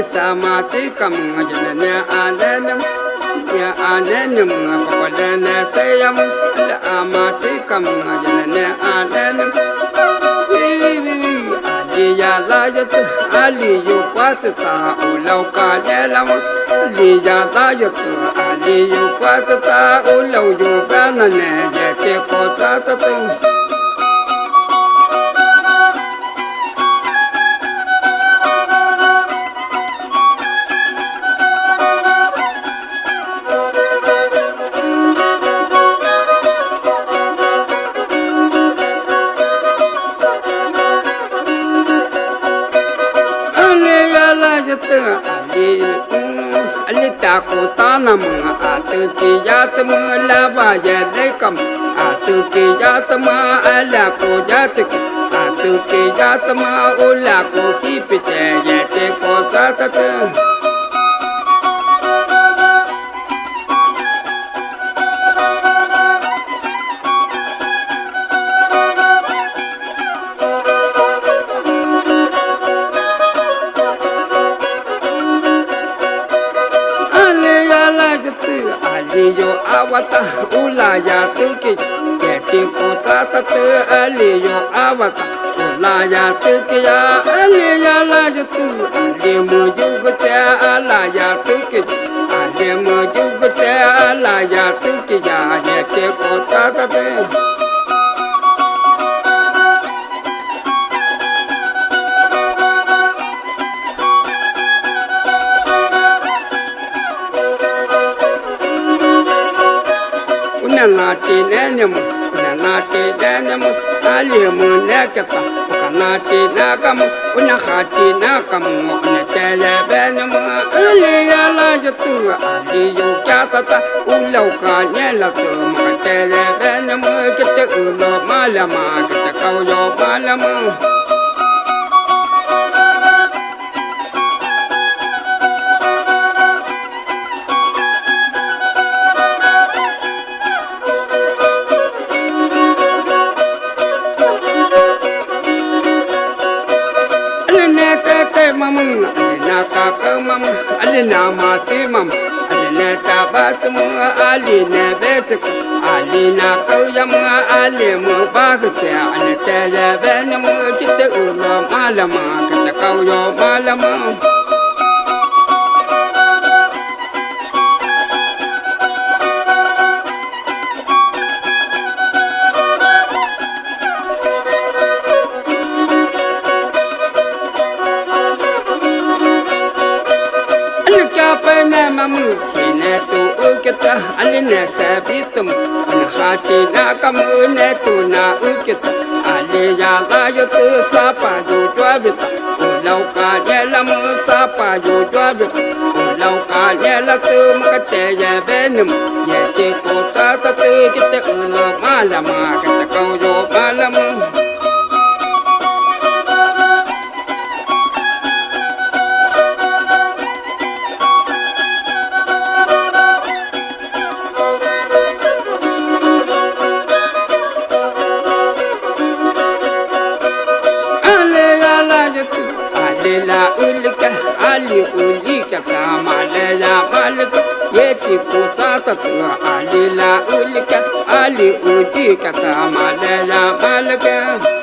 sama ti kam ngajane alenam ya alenam papadana sayam la amati kam ngajane alenam ali ya lajat ali yo pasata ulau ka delam ali ya lajat ali yo pasata ulau yo banane jete ko tatatu ali taku tanam atu ki jat mula baja dekam atu ki jat ma ala ko jat ki atu ki jat ma ula ko ki piche yete ko tatat aliyo awata ulaya tuki keti kota tatu aliyo awata ulaya tuki ya aliya laju tu alimu jugta alaya tuki alimu jugta alaya tuki ya keti kota tatu nati nenemu nati nenemu alimu nekata nati nakamu unahati nakamu unetele benemu aliya lajatu aliyu katata ulau kanyela tu makatele benemu kete ulo malama kete kauyo malama alina masimam alina tabatmu alina besik alina kayam alimu bagse alina benmu kite ulo malama kite kauyo malama alina sabitum hati nakamu netu na ukita aliya lajatu sapa jujwabita ulau kanyelamu sapa jujwabita ulau kanyelatu makataya benim yeti kota tatu kita ulo malama kita kauyo malama ali ulika kama lela malika yeti kutata ali la ulika ali ulika kama lela malika